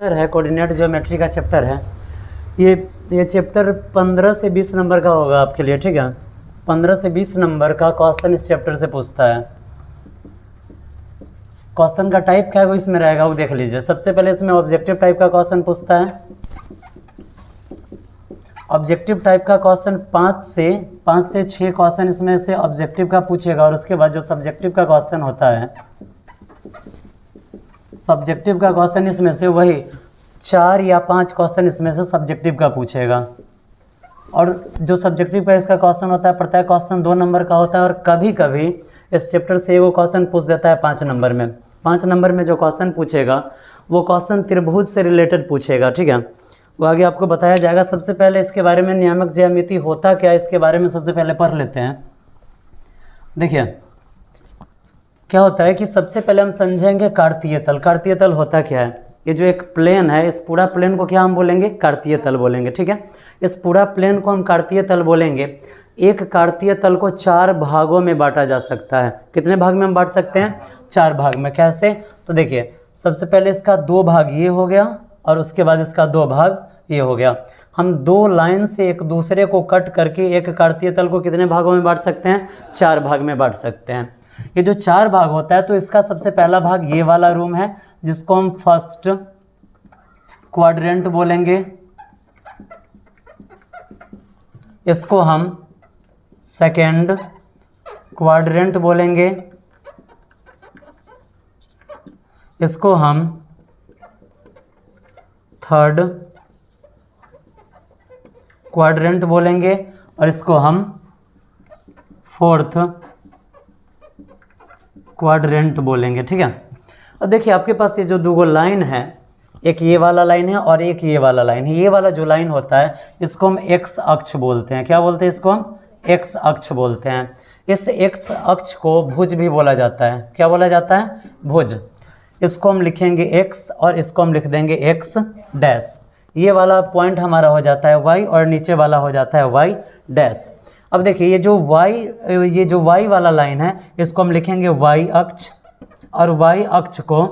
है coordinate geometry का chapter है। ये चैप्टर 15 से 20 नंबर का होगा आपके लिए, ठीक है। 15 से 20 नंबर का क्वेश्चन इस चैप्टर से पूछता है। क्वेश्चन का टाइप क्या है वो इसमें रहेगा, वो देख लीजिए। सबसे पहले इसमें ऑब्जेक्टिव टाइप का क्वेश्चन पूछता है। ऑब्जेक्टिव टाइप का क्वेश्चन 5 से 6 क्वेश्चन इसमें से ऑब्जेक्टिव का पूछेगा, और उसके बाद जो सब्जेक्टिव का क्वेश्चन होता है, सब्जेक्टिव का क्वेश्चन इसमें से वही 4 या 5 क्वेश्चन इसमें से सब्जेक्टिव का पूछेगा। और जो सब्जेक्टिव का इसका क्वेश्चन होता है, प्रत्येक क्वेश्चन 2 नंबर का होता है, और कभी कभी इस चैप्टर से वो क्वेश्चन पूछ देता है 5 नंबर में। 5 नंबर में जो क्वेश्चन पूछेगा वो क्वेश्चन त्रिभुज से रिलेटेड पूछेगा, ठीक है। वो आगे आपको बताया जाएगा। सबसे पहले इसके बारे में नियामक ज्यामिति होता क्या है, इसके बारे में सबसे पहले पढ़ लेते हैं। देखिए क्या होता है कि सबसे पहले हम समझेंगे कार्तीय तल। कार्तीय तल होता क्या है, ये जो एक प्लेन है, इस पूरा प्लेन को क्या हम बोलेंगे, कार्तीय तल बोलेंगे, ठीक है। इस पूरा प्लेन को हम कार्तीय तल बोलेंगे। एक कार्तीय तल को 4 भागों में बांटा जा सकता है। कितने भाग में हम बांट सकते हैं, 4 भाग में। कैसे, तो देखिए सबसे पहले इसका 2 भाग ये हो गया, और उसके बाद इसका 2 भाग ये हो गया। हम 2 लाइन से एक दूसरे को कट करके एक कार्तीय तल को कितने भागों में बांट सकते हैं, 4 भाग में बांट सकते हैं। ये जो 4 भाग होता है, तो इसका सबसे पहला भाग ये वाला रूम है, जिसको हम फर्स्ट क्वाड्रेंट बोलेंगे। इसको हम सेकेंड क्वाड्रेंट बोलेंगे। इसको हम थर्ड क्वाड्रेंट बोलेंगे, और इसको हम फोर्थ क्वाड्रेंट बोलेंगे, ठीक है। और देखिए आपके पास ये जो 2 लाइन है, एक ये वाला लाइन है और एक ये वाला लाइन है। ये वाला जो लाइन होता है इसको हम एक्स अक्ष बोलते हैं। क्या बोलते हैं इसको, हम एक्स अक्ष बोलते हैं। इस एक्स अक्ष को भुज भी बोला जाता है। क्या बोला जाता है, भुज। इसको हम लिखेंगे एक्स और इसको हम लिख देंगे एक्स डैश। ये वाला पॉइंट हमारा हो जाता है वाई, और नीचे वाला हो जाता है वाई डैश। अब देखिए ये जो वाई वाला लाइन है, इसको हम लिखेंगे वाई अक्ष, और वाई अक्ष को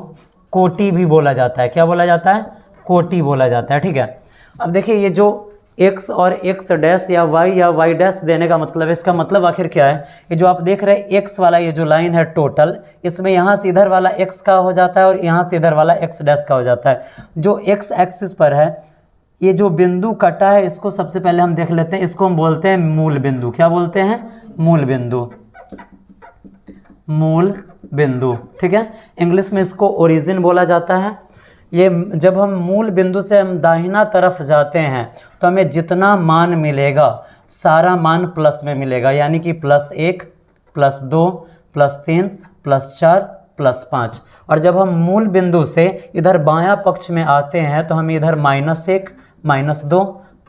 कोटि भी बोला जाता है। क्या बोला जाता है, कोटि बोला जाता है, ठीक है। अब देखिए ये जो x और x डैश या y डैश देने का मतलब है, इसका मतलब आखिर क्या है। ये जो आप देख रहे हैं x वाला ये जो लाइन है टोटल, इसमें यहाँ से इधर वाला x का हो जाता है और यहाँ से इधर वाला x डैश का हो जाता है। जो x एक्सिस पर है, ये जो बिंदु कटा है, इसको सबसे पहले हम देख लेते हैं। इसको हम बोलते हैं मूल बिंदु। क्या बोलते हैं, मूल बिंदु। मूल बिंदु, ठीक है। इंग्लिश में इसको ओरिजिन बोला जाता है। ये जब हम मूल बिंदु से हम दाहिना तरफ जाते हैं, तो हमें जितना मान मिलेगा सारा मान प्लस में मिलेगा, यानी कि +1 +2 +3 +4 +5। और जब हम मूल बिंदु से इधर बायां पक्ष में आते हैं, तो हम इधर -1 -2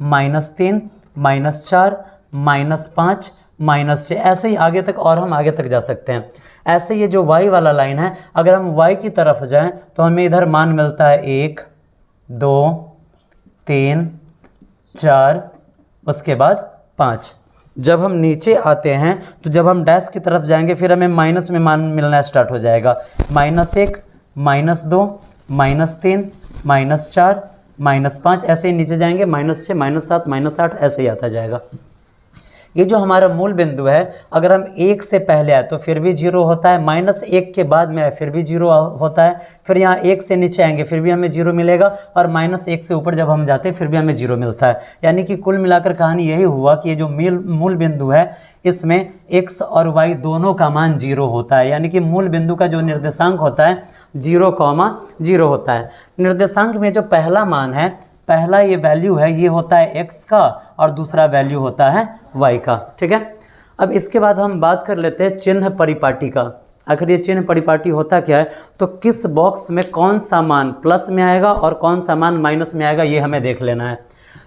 -3 -4 -5 -6 ऐसे ही आगे तक, और हम आगे तक जा सकते हैं। ऐसे ये जो y वाला लाइन है, अगर हम y की तरफ जाएं तो हमें इधर मान मिलता है 1 2 3 4, उसके बाद 5। जब हम नीचे आते हैं, तो जब हम डैश की तरफ जाएंगे, फिर हमें माइनस में मान मिलना स्टार्ट हो जाएगा। -1 -2 -3 -4 -5, ऐसे ही नीचे जाएंगे, -6 -7 -8 ऐसे ही आता जाएगा। ये जो हमारा मूल बिंदु है, अगर हम 1 से पहले आए तो फिर भी 0 होता है, -1 के बाद में आए फिर भी 0 होता है, फिर यहाँ 1 से नीचे आएंगे फिर भी हमें 0 मिलेगा, और -1 से ऊपर जब हम जाते हैं फिर भी हमें 0 मिलता है। यानी कि कुल मिलाकर कहानी यही हुआ कि ये जो मूल बिंदु है, इसमें x और y दोनों का मान 0 होता है। यानी कि मूल बिंदु का जो निर्देशांक होता है 0,0 होता है। निर्देशांक में जो पहला मान है, पहला ये वैल्यू है, ये होता है x का, और दूसरा वैल्यू होता है y का, ठीक है। अब इसके बाद हम बात कर लेते हैं चिन्ह परिपाटी का। आखिर ये चिन्ह परिपाटी होता क्या है, तो किस बॉक्स में कौन सा मान प्लस में आएगा और कौन सा मान माइनस में आएगा, ये हमें देख लेना है।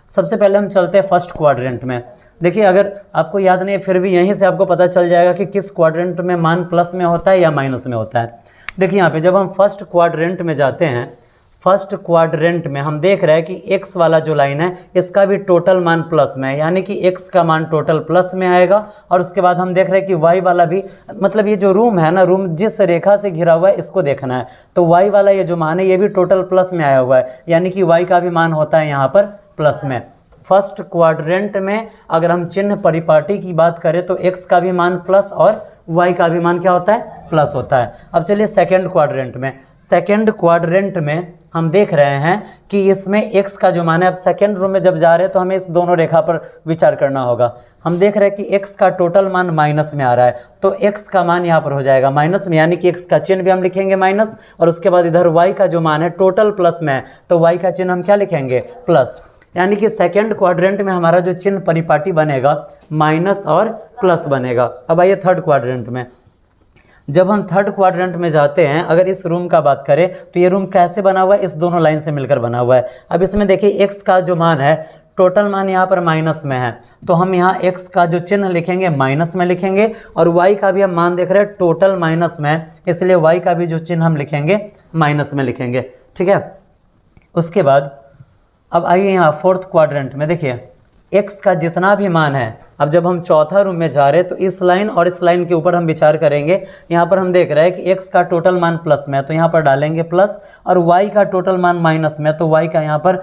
सबसे पहले हम चलते हैं फर्स्ट क्वाड्रेंट में। देखिए अगर आपको याद नहीं है, फिर भी यहीं से आपको पता चल जाएगा कि किस क्वाड्रेंट में मान प्लस में होता है या माइनस में होता है। देखिए यहाँ पे जब हम फर्स्ट क्वाड्रेंट में जाते हैं, फर्स्ट क्वाड्रेंट में हम देख रहे हैं कि x वाला जो लाइन है इसका भी टोटल मान प्लस में है, यानी कि x का मान टोटल प्लस में आएगा। और उसके बाद हम देख रहे हैं कि y वाला भी, मतलब ये जो रूम है ना, रूम जिस रेखा से घिरा हुआ है इसको देखना है, तो y वाला ये जो मान है ये भी टोटल प्लस में आया हुआ है, यानी कि y का भी मान होता है यहाँ पर प्लस में। फर्स्ट क्वाड्रेंट में अगर हम चिन्ह परिपाटी की बात करें तो x का भी मान प्लस और y का भी मान क्या होता है, प्लस होता है। अब चलिए सेकंड क्वाड्रेंट में, सेकंड क्वाड्रेंट में हम देख रहे हैं कि इसमें x का जो मान है, अब सेकंड रूम में जब जा रहे हैं तो हमें इस दोनों रेखा पर विचार करना होगा। हम देख रहे हैं कि x का टोटल मान माइनस में आ रहा है, तो x का मान यहाँ पर हो जाएगा माइनस में, यानी कि x का चिन्ह भी हम लिखेंगे माइनस, और उसके बाद इधर y का जो मान है टोटल प्लस में है, तो y का चिन्ह हम क्या लिखेंगे, प्लस। यानी कि सेकंड क्वाड्रेंट में हमारा जो चिन्ह परिपाटी बनेगा माइनस और प्लस बनेगा। अब आइए थर्ड क्वाड्रेंट में, जब हम थर्ड क्वाड्रेंट में जाते हैं, अगर इस रूम का बात करें तो ये रूम कैसे बना हुआ है, इस दोनों लाइन से मिलकर बना हुआ है। अब इसमें देखिए x का जो मान है टोटल मान यहाँ पर माइनस में है, तो हम यहाँ x का जो चिन्ह लिखेंगे माइनस में लिखेंगे, और y का भी हम मान देख रहे हैं टोटल माइनस में है, इसलिए y का भी जो चिन्ह हम लिखेंगे माइनस में लिखेंगे, ठीक है। उसके बाद अब आइए यहाँ फोर्थ क्वाड्रेंट में, देखिए x का जितना भी मान है, अब जब हम चौथा रूम में जा रहे हैं तो इस लाइन और इस लाइन के ऊपर हम विचार करेंगे। यहाँ पर हम देख रहे हैं कि x का टोटल मान प्लस में है, तो यहाँ पर डालेंगे प्लस, और y का टोटल मान माइनस में, तो y का यहाँ पर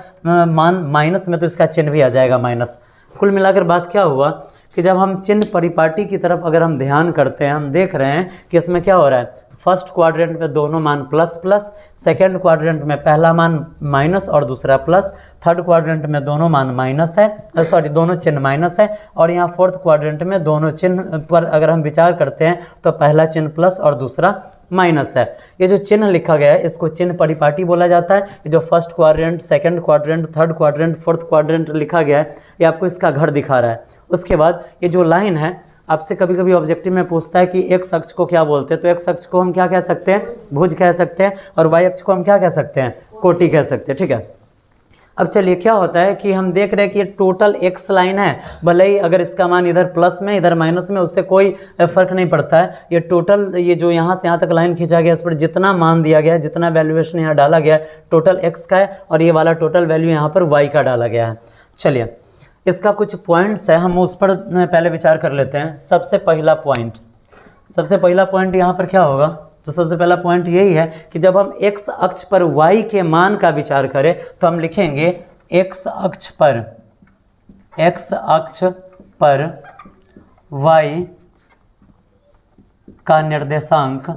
मान माइनस में, तो इसका चिन्ह भी आ जाएगा माइनस। कुल मिलाकर बात क्या हुआ कि जब हम चिन्ह परिपाटी की तरफ अगर हम ध्यान करते हैं, हम देख रहे हैं कि इसमें क्या हो रहा है, फर्स्ट क्वाड्रेंट में दोनों मान प्लस प्लस, सेकंड क्वाड्रेंट में पहला मान माइनस और दूसरा प्लस, थर्ड क्वाड्रेंट में दोनों मान माइनस है, दोनों चिन्ह माइनस है, और यहाँ फोर्थ क्वाड्रेंट में दोनों चिन्ह पर अगर हम विचार करते हैं तो पहला चिन्ह प्लस और दूसरा माइनस है। ये जो चिन्ह लिखा गया है इसको चिन्ह परिपाटी बोला जाता है। ये जो first quadrant, second quadrant, third quadrant, fourth quadrant लिखा गया है, ये आपको इसका घर दिखा रहा है। उसके बाद ये जो लाइन है, आपसे कभी कभी ऑब्जेक्टिव में पूछता है कि एक्स अक्ष को क्या बोलते हैं, तो एक्स अक्ष को हम क्या कह सकते हैं, भुज कह सकते हैं, और वाई अक्ष को हम क्या कह सकते हैं, कोटि कह सकते हैं, ठीक है। अब चलिए क्या होता है कि हम देख रहे हैं कि ये टोटल एक्स लाइन है, भले ही अगर इसका मान इधर प्लस में इधर माइनस में, उससे कोई फर्क नहीं पड़ता है। ये टोटल, ये जो यहाँ से यहाँ तक लाइन खींचा गया, इस पर जितना मान दिया गया है, जितना वैल्यूएशन यहाँ डाला गया है, टोटल एक्स का है, और ये वाला टोटल वैल्यू यहाँ पर वाई का डाला गया है। चलिए इसका कुछ पॉइंट्स है, हम उस पर पहले विचार कर लेते हैं। सबसे पहला पॉइंट यहाँ पर क्या होगा, तो सबसे पहला पॉइंट यही है कि जब हम x अक्ष पर y के मान का विचार करें तो हम लिखेंगे x अक्ष पर y का निर्देशांक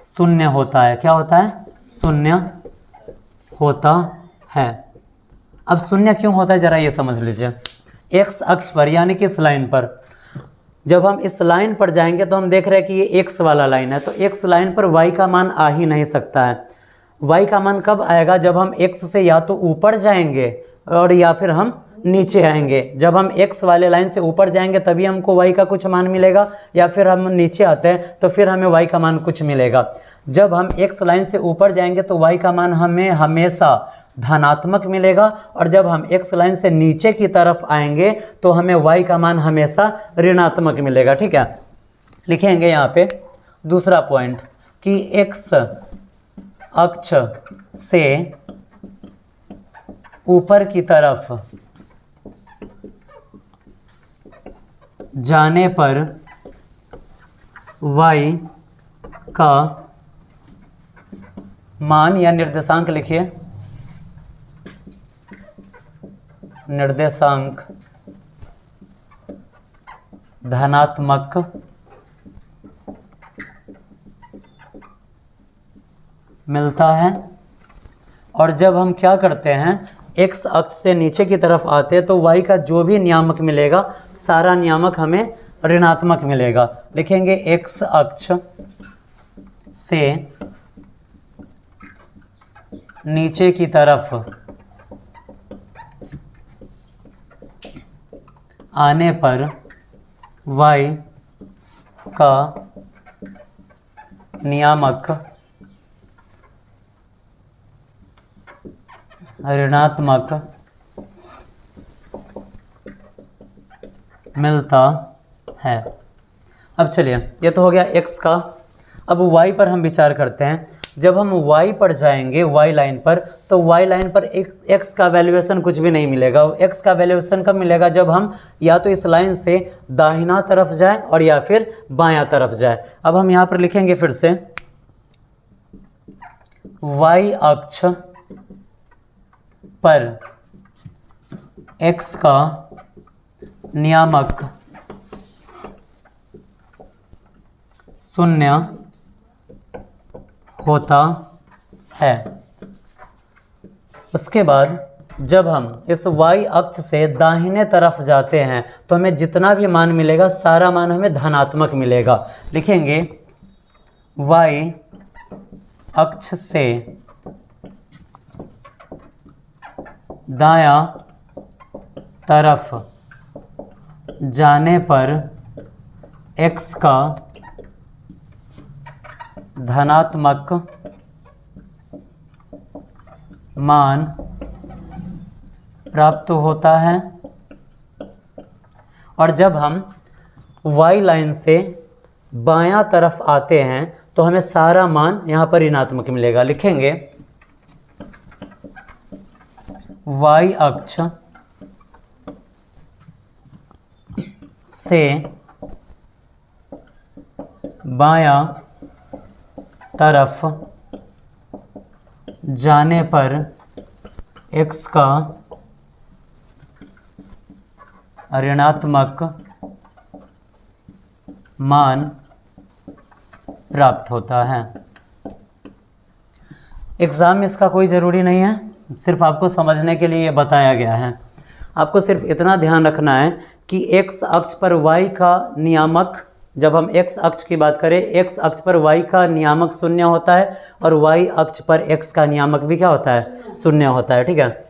शून्य होता है। क्या होता है, शून्य होता है। अब शून्य क्यों होता है जरा ये समझ लीजिए। x अक्ष पर यानी कि इस लाइन पर, जब हम इस लाइन पर जाएंगे तो हम देख रहे हैं कि ये x वाला लाइन है, तो x लाइन पर y का मान आ ही नहीं सकता है। y का मान कब आएगा, जब हम x से या तो ऊपर जाएंगे और या फिर हम नीचे आएंगे। जब हम x वाले लाइन से ऊपर जाएंगे तभी हमको y का कुछ मान मिलेगा, या फिर हम नीचे आते हैं तो फिर हमें y का मान कुछ मिलेगा। जब हम x लाइन से ऊपर जाएंगे तो y का मान हमें हमेशा धनात्मक मिलेगा, और जब हम x लाइन से नीचे की तरफ आएंगे तो हमें y का मान हमेशा ऋणात्मक मिलेगा, ठीक है। लिखेंगे यहाँ पे दूसरा पॉइंट कि x अक्ष से ऊपर की तरफ जाने पर y का मान या निर्देशांक लिखिए, निर्देशांक धनात्मक मिलता है। और जब हम क्या करते हैं, x अक्ष से नीचे की तरफ आते हैं तो y का जो भी नियामक मिलेगा सारा नियामक हमें ऋणात्मक मिलेगा। लिखेंगे x अक्ष से नीचे की तरफ आने पर y का नियामक ऋणात्मक मिलता है। अब चलिए ये तो हो गया x का। अब y पर हम विचार करते हैं। जब हम y पर जाएंगे y लाइन पर, तो y लाइन पर एक x का वैल्यूएशन कुछ भी नहीं मिलेगा। x का वैल्यूएशन कब मिलेगा? जब हम या तो इस लाइन से दाहिना तरफ जाए और या फिर बायां तरफ जाए। अब हम यहाँ पर लिखेंगे फिर से y अक्ष पर x का नियामक 0 होता है। उसके बाद जब हम इस y अक्ष से दाहिने तरफ जाते हैं तो हमें जितना भी मान मिलेगा सारा मान हमें धनात्मक मिलेगा। लिखेंगे y अक्ष से दायां तरफ जाने पर x का धनात्मक मान प्राप्त होता है। और जब हम y लाइन से बायां तरफ आते हैं तो हमें सारा मान यहाँ पर ऋणात्मक मिलेगा। लिखेंगे y अक्ष से बायां तरफ जाने पर x का ऋणात्मक मान प्राप्त होता है। एग्ज़ाम में इसका कोई ज़रूरी नहीं है, सिर्फ आपको समझने के लिए ये बताया गया है। आपको सिर्फ इतना ध्यान रखना है कि x अक्ष पर y का नियामक, जब हम x अक्ष की बात करें, x अक्ष पर y का नियामक 0 होता है और y अक्ष पर x का नियामक भी क्या होता है? 0 होता है। ठीक है,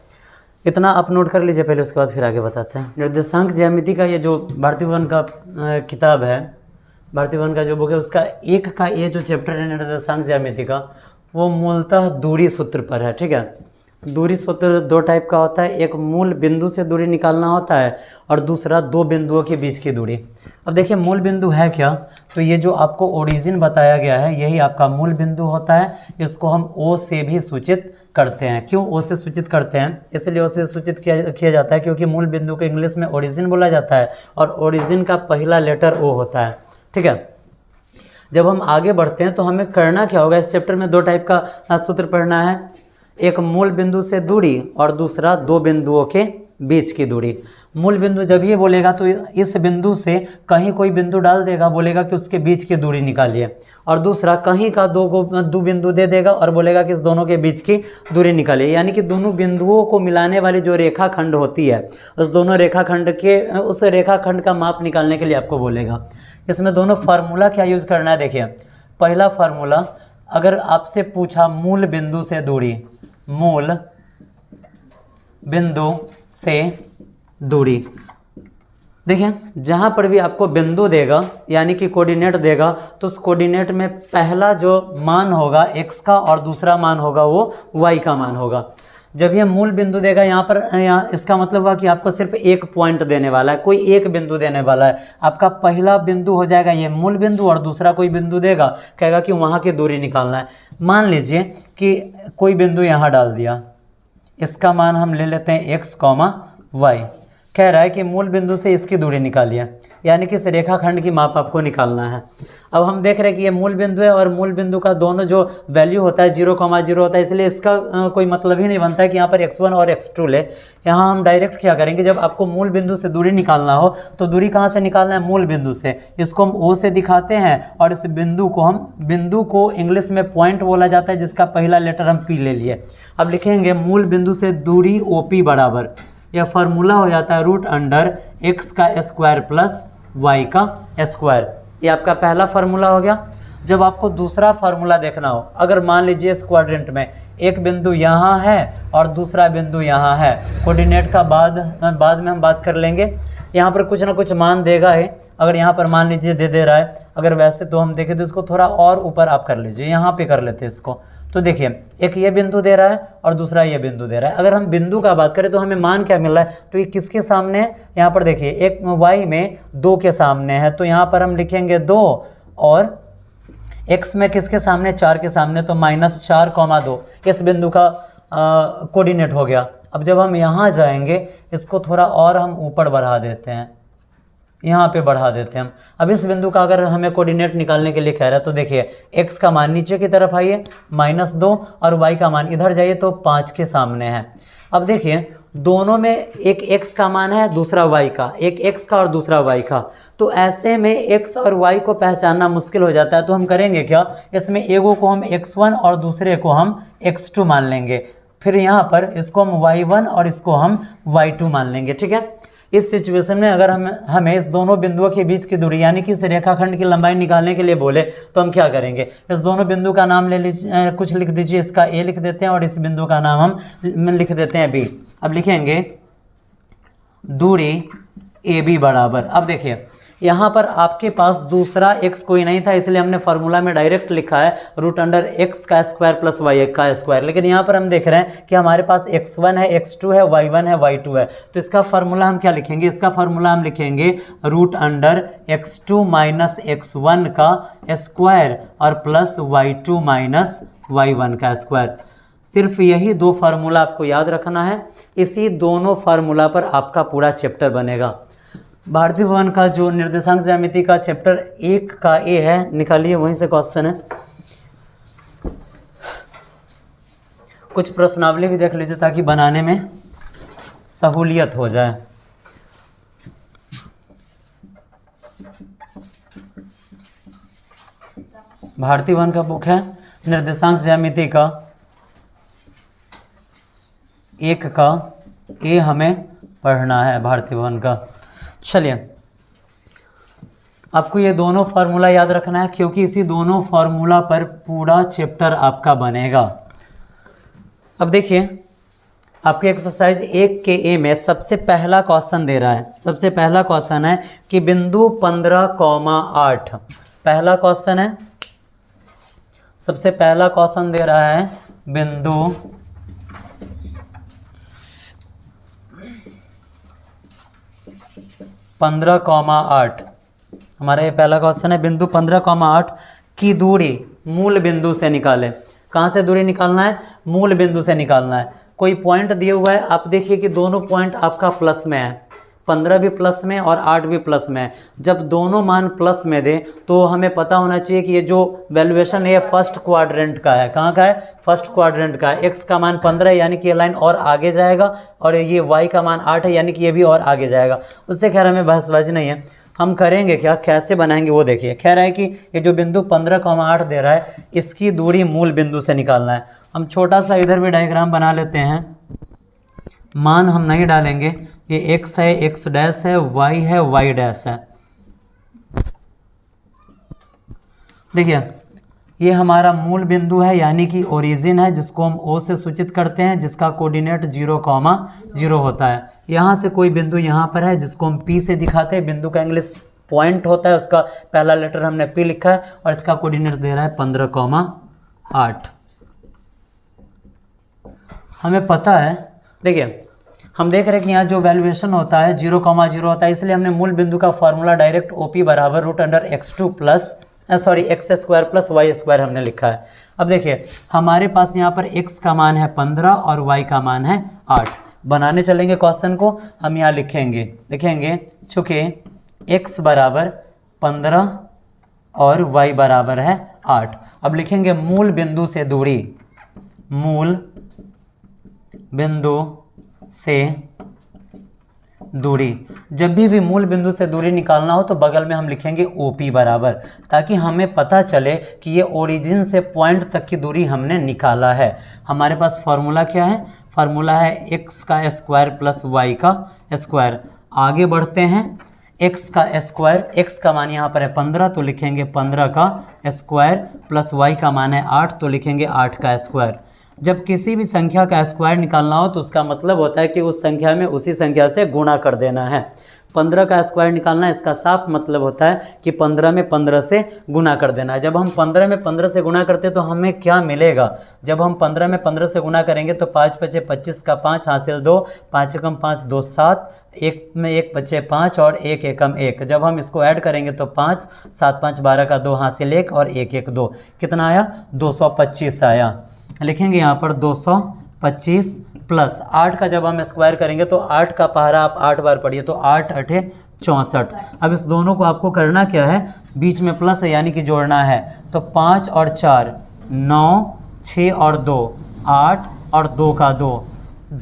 इतना आप नोट कर लीजिए पहले, उसके बाद फिर आगे बताते हैं। निर्देशांक ज्यामिति का ये जो भारती भवन का किताब है, भारती भवन का जो बुक है, उसका 1 का ये जो चैप्टर है निर्देशांक ज्यामिति का, वो मूलतः दूरी सूत्र पर है। ठीक है, दूरी सूत्र 2 टाइप का होता है, एक मूल बिंदु से दूरी निकालना होता है और दूसरा 2 बिंदुओं के बीच की दूरी। अब देखिए मूल बिंदु है क्या, तो ये जो आपको ओरिजिन बताया गया है यही आपका मूल बिंदु होता है। इसको हम O से भी सूचित करते हैं। क्यों O से सूचित करते हैं? इसलिए O से सूचित किया जाता है क्योंकि मूल बिंदु को इंग्लिश में ओरिजिन बोला जाता है और ओरिजिन का पहला लेटर O होता है। ठीक है, जब हम आगे बढ़ते हैं तो हमें करना क्या होगा, इस चैप्टर में 2 टाइप का सूत्र पढ़ना है, एक मूल बिंदु से दूरी और दूसरा 2 बिंदुओं के बीच की दूरी। मूल बिंदु जब ये बोलेगा तो इस बिंदु से कहीं कोई बिंदु डाल देगा, बोलेगा कि उसके बीच की दूरी निकालिए, और दूसरा कहीं का 2 बिंदु दे देगा और बोलेगा कि इस दोनों के बीच की दूरी निकालिए। यानी कि दोनों बिंदुओं को मिलाने वाली जो रेखाखंड होती है, उस दोनों रेखाखंड के उस रेखाखंड का माप निकालने के लिए आपको बोलेगा। इसमें दोनों फार्मूला क्या यूज़ करना है, देखिए पहला फार्मूला, अगर आपसे पूछा मूल बिंदु से दूरी, मूल बिंदु से दूरी, देखिए जहाँ पर भी आपको बिंदु देगा यानी कि कोऑर्डिनेट देगा तो उस कोऑर्डिनेट में पहला जो मान होगा x का और दूसरा मान होगा वो y का मान होगा। जब ये मूल बिंदु देगा यहाँ इसका मतलब हुआ कि आपको सिर्फ एक पॉइंट देने वाला है, कोई एक बिंदु देने वाला है। आपका पहला बिंदु हो जाएगा ये मूल बिंदु और दूसरा कोई बिंदु देगा, कहेगा कि वहाँ की दूरी निकालना है। मान लीजिए कि कोई बिंदु यहाँ डाल दिया, इसका मान हम ले लेते हैं x, y, कह रहा है कि मूल बिंदु से इसकी दूरी निकालिए, यानी कि इस रेखाखंड की माप आपको निकालना है। अब हम देख रहे हैं कि ये मूल बिंदु है और मूल बिंदु का दोनों जो वैल्यू होता है 0,0 होता है, इसलिए इसका कोई मतलब ही नहीं बनता है कि यहाँ पर x1 और x2 ले। यहाँ हम डायरेक्ट क्या करेंगे, जब आपको मूल बिंदु से दूरी निकालना हो तो दूरी कहाँ से निकालना है, मूल बिंदु से। इसको हम O से दिखाते हैं और इस बिंदु को इंग्लिश में पॉइंट बोला जाता है, जिसका पहला लेटर हम P ले लिए। अब लिखेंगे मूल बिंदु से दूरी OP बराबर, यह फार्मूला हो जाता है √x का स्क्वायर प्लस y का स्क्वायर। ये आपका पहला फार्मूला हो गया। जब आपको दूसरा फार्मूला देखना हो, अगर मान लीजिए इस क्वाड्रेंट में एक बिंदु यहाँ है और दूसरा बिंदु यहाँ है, कोऑर्डिनेट का बाद में हम बात कर लेंगे। यहाँ पर कुछ ना कुछ मान देगा है, अगर यहाँ पर मान लीजिए दे रहा है, अगर वैसे तो हम देखें तो इसको थोड़ा और ऊपर आप कर लीजिए, यहाँ पे कर लेते हैं इसको। तो देखिए एक ये बिंदु दे रहा है और दूसरा ये बिंदु दे रहा है। अगर हम बिंदु का बात करें तो हमें मान क्या मिल रहा है, तो ये किसके सामने है, यहाँ पर देखिए एक y में 2 के सामने है, तो यहाँ पर हम लिखेंगे 2 और x में किसके सामने, 4 के सामने, तो -4,2 इस बिंदु का कोऑर्डिनेट हो गया। अब जब हम यहाँ जाएंगे इसको थोड़ा और हम ऊपर बढ़ा देते हैं, यहाँ पे बढ़ा देते हैं हम। अब इस बिंदु का अगर हमें कोऑर्डिनेट निकालने के लिए कह रहा है तो देखिए x का मान नीचे की तरफ आइए -2 और y का मान इधर जाइए तो 5 के सामने है। अब देखिए दोनों में एक x का मान है, दूसरा y का, एक x का और दूसरा y का, तो ऐसे में x और y को पहचानना मुश्किल हो जाता है। तो हम करेंगे क्या, इसमें एगो को हम x1 और दूसरे को हम x2 मान लेंगे, फिर यहाँ पर इसको हम y1 और इसको हम y2 मान लेंगे। ठीक है, इस सिचुएशन में अगर हमें इस दोनों बिंदुओं के बीच की दूरी यानी कि इस रेखाखंड की लंबाई निकालने के लिए बोले तो हम क्या करेंगे, इस दोनों बिंदु का नाम ले लीजिए, कुछ लिख दीजिए, इसका a लिख देते हैं और इस बिंदु का नाम हम लिख देते हैं b। अब लिखेंगे दूरी AB बराबर, अब देखिए यहाँ पर आपके पास दूसरा x कोई नहीं था इसलिए हमने फार्मूला में डायरेक्ट लिखा है √x का स्क्वायर प्लस y का स्क्वायर, लेकिन यहाँ पर हम देख रहे हैं कि हमारे पास x1 है, x2 है, y1 है, y2 है, तो इसका फार्मूला हम क्या लिखेंगे, इसका फार्मूला हम लिखेंगे √x2 माइनस x1 का स्क्वायर और प्लस y2 माइनस y1 का स्क्वायर। सिर्फ यही दो फार्मूला आपको याद रखना है, इसी दोनों फार्मूला पर आपका पूरा चैप्टर बनेगा। भारतीय भवन का जो निर्देशांक ज्यामिति का चैप्टर 1 का ए है, निकालिए, वहीं से क्वेश्चन है। कुछ प्रश्नावली भी देख लीजिए ताकि बनाने में सहूलियत हो जाए। भारतीय भवन का बुक है निर्देशांक ज्यामिति का 1 का ए हमें पढ़ना है भारतीय भवन का। चलिए आपको ये दोनों फार्मूला याद रखना है क्योंकि इसी दोनों फार्मूला पर पूरा चैप्टर आपका बनेगा। अब देखिए आपके एक्सरसाइज 1 के ए में सबसे पहला क्वेश्चन दे रहा है, सबसे पहला क्वेश्चन है कि बिंदु 15,8, पहला क्वेश्चन है, सबसे पहला क्वेश्चन दे रहा है बिंदु 15,8, हमारा ये पहला क्वेश्चन है। बिंदु 15,8 की दूरी मूल बिंदु से निकालें। कहाँ से दूरी निकालना है, मूल बिंदु से निकालना है। कोई पॉइंट दिया हुआ है, आप देखिए कि दोनों पॉइंट आपका प्लस में है, 15 भी प्लस में और 8 भी प्लस में है। जब दोनों मान प्लस में दे तो हमें पता होना चाहिए कि ये जो वैल्यूएशन है ये फर्स्ट क्वाड्रेंट का है। कहाँ का है, फर्स्ट क्वाड्रेंट का है। x का मान 15 है यानी कि ये लाइन और आगे जाएगा, और ये y का मान 8 है यानी कि ये भी और आगे जाएगा। उससे खैर हमें बहसबाजी नहीं है, हम करेंगे क्या, कैसे बनाएंगे वो देखिए। कह रहा है कि ये जो बिंदु 15,8 दे रहा है इसकी दूरी मूल बिंदु से निकालना है। हम छोटा सा इधर भी डायग्राम बना लेते हैं, मान हम नहीं डालेंगे, ये x है, x डैश है, y है, y डैश है। देखिए ये हमारा मूल बिंदु है यानी कि ओरिजिन है, जिसको हम O से सूचित करते हैं, जिसका कोऑर्डिनेट 0,0 होता है। यहाँ से कोई बिंदु यहाँ पर है जिसको हम P से दिखाते हैं, बिंदु का इंग्लिश पॉइंट होता है, उसका पहला लेटर हमने P लिखा है और इसका कोऑर्डिनेट दे रहा है 15,8। हमें पता है, देखिए हम देख रहे हैं कि यहाँ जो वैल्यूएशन होता है 0,0 होता है, इसलिए हमने मूल बिंदु का फार्मूला डायरेक्ट OP बराबर √x2 plus x square plus y square हमने लिखा है। अब देखिए हमारे पास यहाँ पर x का मान है 15 और y का मान है 8। बनाने चलेंगे क्वेश्चन को, हम यहाँ लिखेंगे चूँकि x बराबर 15 और y बराबर है 8। अब लिखेंगे मूल बिंदु से दूरी, मूल बिंदु से दूरी। जब भी मूल बिंदु से दूरी निकालना हो तो बगल में हम लिखेंगे OP बराबर, ताकि हमें पता चले कि ये ओरिजिन से पॉइंट तक की दूरी हमने निकाला है। हमारे पास फार्मूला क्या है, फार्मूला है x का स्क्वायर प्लस y का स्क्वायर। आगे बढ़ते हैं, x का स्क्वायर, x का मान यहाँ पर है 15 तो लिखेंगे 15 का स्क्वायर प्लस y का मान है 8 तो लिखेंगे 8 का स्क्वायर। जब किसी भी संख्या का स्क्वायर निकालना हो तो उसका मतलब होता है कि उस संख्या में उसी संख्या से गुणा कर देना है। 15 का स्क्वायर निकालना है, इसका साफ मतलब होता है कि 15 में 15 से गुणा कर देना है। जब हम 15 में 15 से गुणा करते हैं तो हमें क्या मिलेगा? जब हम 15 में 15 से गुणा करेंगे तो 5 पचे 25 का 5 हासिल 2, 5 एकम 5 2 7, 1 में 1 बचे 5 और 1 एकम 1। जब हम इसको ऐड करेंगे तो 5 7 5 12 का 2 हासिल 1 और 1 1 2, कितना आया? 225 आया। लिखेंगे यहाँ पर 225 प्लस 8 का जब हम स्क्वायर करेंगे तो 8 का पहाड़ा आप 8 बार पढ़िए तो 8 8 64। अब इस दोनों को आपको करना क्या है? बीच में प्लस है यानी कि जोड़ना है। तो 5 और 4 9, 6 और 2 8 और 2 का 2,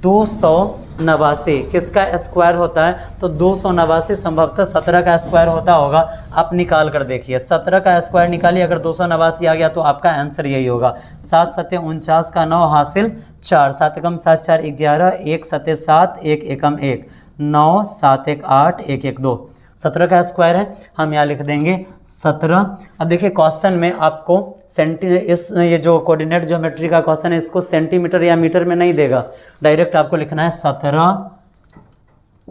289। किसका स्क्वायर होता है? तो 289 संभवतः 17 का स्क्वायर होता होगा। आप निकाल कर देखिए, 17 का स्क्वायर निकालिए, अगर 289 आ गया तो आपका आंसर यही होगा। 7 सत्ते 49 का 9 हासिल 4, 7 एकम 7 4 11, 1 सत्ते 7, 1 एकम 1 9, 7 1 8, 1 1 2। 17 का स्क्वायर है, हम यहाँ लिख देंगे 17। अब देखिए क्वेश्चन में आपको ये जो कोऑर्डिनेट ज्योमेट्री का क्वेश्चन है इसको सेंटीमीटर या मीटर में नहीं देगा, डायरेक्ट आपको लिखना है 17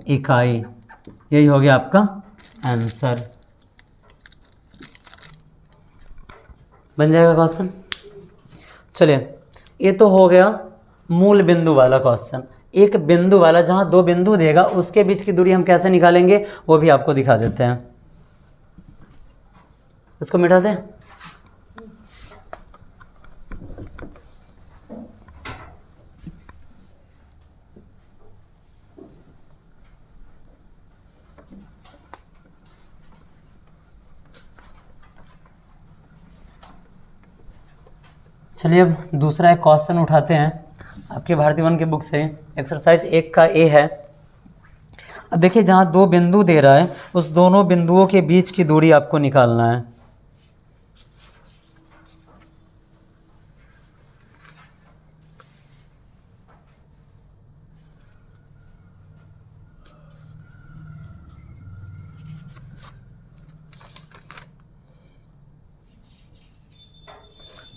इकाई। यही हो गया आपका आंसर। बन जाएगा क्वेश्चन। चलिए, ये तो हो गया मूल बिंदु वाला क्वेश्चन। एक बिंदु वाला जहां दो बिंदु देगा उसके बीच की दूरी हम कैसे निकालेंगे वो भी आपको दिखा देते हैं। इसको मिटा दें। चलिए अब दूसरा एक क्वेश्चन उठाते हैं आपके भारतीय वन की बुक से। एक्सरसाइज 1 का ए है। अब देखिए जहाँ दो बिंदु दे रहा है उस दोनों बिंदुओं के बीच की दूरी आपको निकालना है।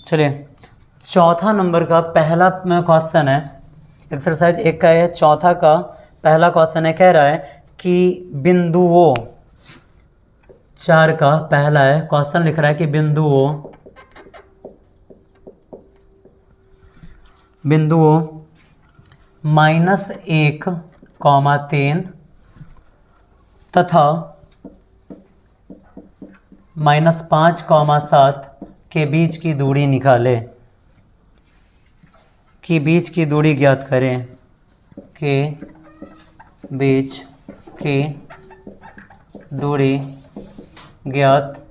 चलिए चौथा नंबर का पहला क्वेश्चन है, एक्सरसाइज 1 का है। चौथा का पहला क्वेश्चन है, कह रहा है कि बिंदुओं 4 का पहला है। क्वेश्चन लिख रहा है कि बिंदुओं -1, 3 तथा -5, 7 के बीच की दूरी निकाले, की बीच की दूरी ज्ञात करें, के बीच की दूरी ज्ञात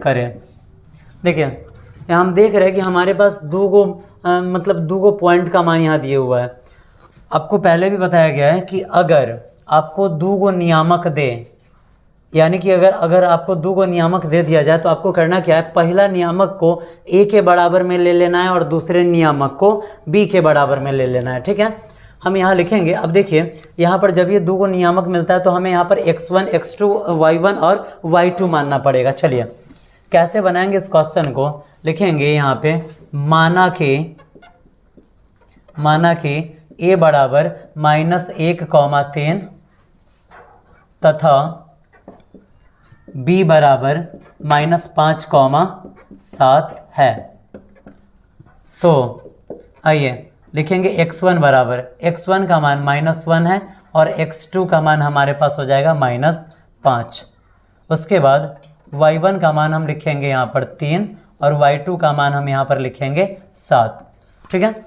करें। देखिए यहाँ हम देख रहे हैं कि हमारे पास दो गो पॉइंट का मान यहाँ दिए हुआ है। आपको पहले भी बताया गया है कि अगर आपको दो गो नियामक दे, यानी कि अगर आपको दो गो नियामक दे दिया जाए तो आपको करना क्या है? पहला नियामक को ए के बराबर में ले लेना है और दूसरे नियामक को बी के बराबर में ले लेना है। ठीक है, हम यहाँ लिखेंगे। अब देखिए यहाँ पर जब ये दो गो नियामक मिलता है तो हमें यहाँ पर x1 x2 y1 और y2 मानना पड़ेगा। चलिए कैसे बनाएंगे इस क्वेश्चन को? लिखेंगे यहाँ पे माना कि a बराबर -1, 3 तथा b बराबर -5, 7 है। तो आइए लिखेंगे x1 बराबर, x1 का मान -1 है और x2 का मान हमारे पास हो जाएगा -5। उसके बाद y1 का मान हम लिखेंगे यहाँ पर 3 और y2 का मान हम यहाँ पर लिखेंगे 7। ठीक है,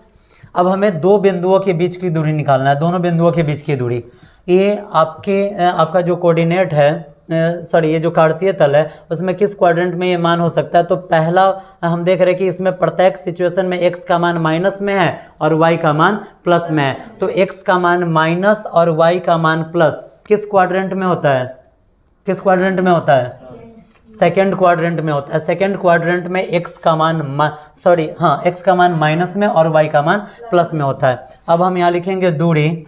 अब हमें दो बिंदुओं के बीच की दूरी निकालना है। दोनों बिंदुओं के बीच की दूरी, ये आपका जो कोऑर्डिनेट है, ये जो कार्तीय तल है उसमें किस क्वाड्रेंट में ये मान हो सकता है? तो पहला हम देख रहे हैं कि इसमें प्रत्येक सिचुएशन में x का मान माइनस में है और y का मान प्लस में है। तो x का मान माइनस और y का मान प्लस किस क्वाड्रेंट में होता है? किस क्वाड्रेंट में होता है? सेकेंड क्वाड्रेंट में होता है। सेकेंड क्वाड्रेंट में x का मान माइनस में और y का मान प्लस में होता है। अब हम यहाँ लिखेंगे दूरी,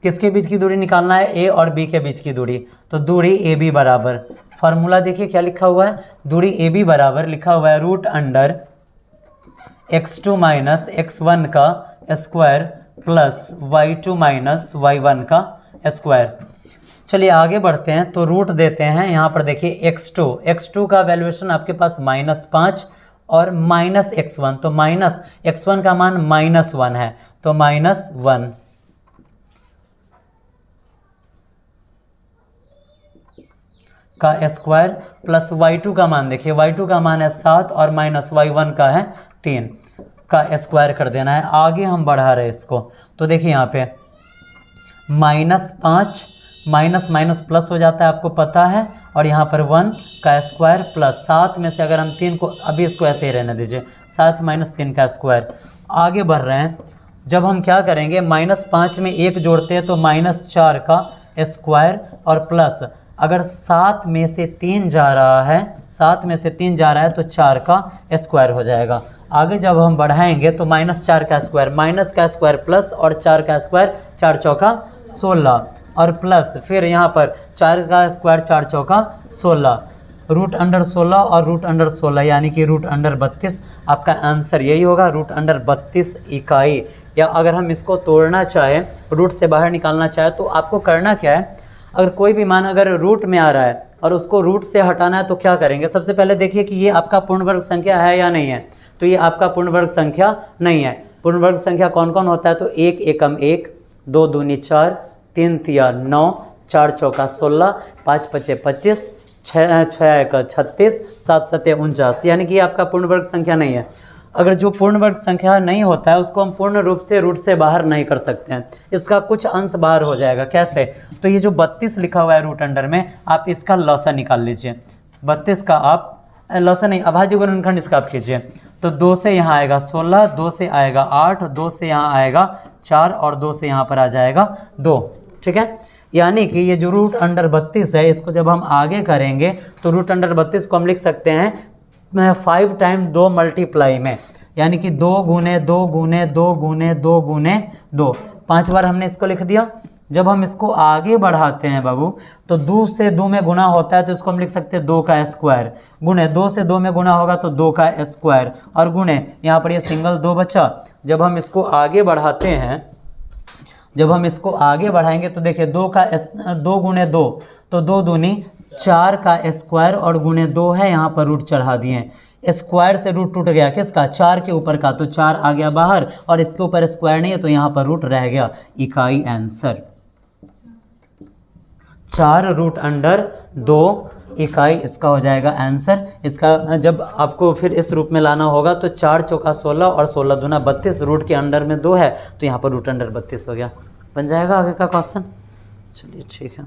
किसके बीच की दूरी निकालना है? a और b के बीच की दूरी। तो दूरी ए बी बराबर, फार्मूला देखिए क्या लिखा हुआ है? दूरी ए बी बराबर लिखा हुआ है √√a x2 माइनस x1 का square plus y2 minus y1 का स्क्वायर। चलिए आगे बढ़ते हैं, तो रूट देते हैं यहाँ पर। देखिए x2 का वैल्यूएशन आपके पास -5 और माइनस x1, तो माइनस x1 का मान -1 है, तो -1 का स्क्वायर प्लस y2 का मान, देखिए y2 का मान है 7 और माइनस y1 का है 3 का स्क्वायर कर देना है। आगे हम बढ़ा रहे हैं इसको, तो देखिए यहाँ पे -5 माइनस माइनस प्लस हो जाता है, आपको पता है, और यहाँ पर 1 का स्क्वायर प्लस 7 में से अगर हम 3 को, अभी इसको ऐसे ही रहने दीजिए, 7 माइनस 3 का स्क्वायर। आगे बढ़ रहे हैं, जब हम क्या करेंगे, -5 में 1 जोड़ते हैं तो -4 का स्क्वायर और प्लस, अगर 7 में से 3 जा रहा है, 7 में से 3 जा रहा है तो 4 का स्क्वायर हो जाएगा। आगे जब हम बढ़ाएंगे तो -4 का स्क्वायर, माइनस का स्क्वायर प्लस और 4 का स्क्वायर, 4 चौका 16 और प्लस, फिर यहाँ पर 4 का स्क्वायर 4 चौका 16, रूट अंडर 16 और रूट अंडर 16 यानी कि रूट अंडर 32। आपका आंसर यही होगा, रूट अंडर 32 इकाई। या अगर हम इसको तोड़ना चाहें, रूट से बाहर निकालना चाहे, तो आपको करना क्या है, अगर कोई भी मान अगर रूट में आ रहा है और उसको रूट से हटाना है तो क्या करेंगे, सबसे पहले देखिए कि ये आपका पूर्ण वर्ग संख्या है या नहीं है। तो ये आपका पूर्ण वर्ग संख्या नहीं है। पूर्ण वर्ग संख्या कौन कौन होता है, तो 1 एकम 1, 2 दूनी 4, 3 तिया 9, 4 चौका 16, 5 पचे 25, 6 एक 36, 7 सत्ते 49, यानी कि आपका पूर्ण वर्ग संख्या नहीं है। अगर जो पूर्ण वर्ग संख्या नहीं होता है उसको हम पूर्ण रूप से रूट से बाहर नहीं कर सकते हैं, इसका कुछ अंश बाहर हो जाएगा। कैसे, तो ये जो 32 लिखा हुआ है रूट अंडर में, आप इसका लॉसा निकाल लीजिए। 32 का आप लॉसा नहीं, अभाज्य गुणनखंड इसका आप कीजिए, तो 2 से यहाँ आएगा 16, 2 से आएगा 8, 2 से यहाँ आएगा 4 और 2 से यहाँ पर आ जाएगा 2। ठीक है, यानी कि ये जो रूट अंडर 32 है, इसको जब हम आगे करेंगे तो रूट अंडर 32 को हम लिख सकते हैं 5 टाइम 2 मल्टीप्लाई में, यानी कि 2 गुने 2 गुने 2 गुने 2 गुने 2, 5 बार हमने इसको लिख दिया। जब हम इसको आगे बढ़ाते हैं बाबू, तो 2 से 2 में गुना होता है तो इसको हम लिख सकते हैं 2 का स्क्वायर, गुने 2 से 2 में गुना होगा तो 2 का स्क्वायर, और गुने यहाँ पर ये सिंगल 2 बचा। जब हम इसको आगे बढ़ाते हैं, जब हम इसको आगे बढ़ाएंगे तो देखिए 2 गुने 2, तो 2 दूनी 4 का स्क्वायर और गुने 2 है, यहाँ पर रूट चढ़ा दिए। स्क्वायर से रूट टूट गया, किसका, 4 के ऊपर का, तो 4 आ गया बाहर और इसके ऊपर स्क्वायर नहीं है तो यहाँ पर रूट रह गया। इकाई आंसर 4 रूट अंडर 2 इकाई इसका हो जाएगा आंसर। इसका जब आपको फिर इस रूप में लाना होगा तो 4 चौका 16 और 16 दूना 32, रूट के अंडर में 2 है तो यहाँ पर रूट अंडर 32 हो गया। बन जाएगा आगे का क्वेश्चन। चलिए ठीक है।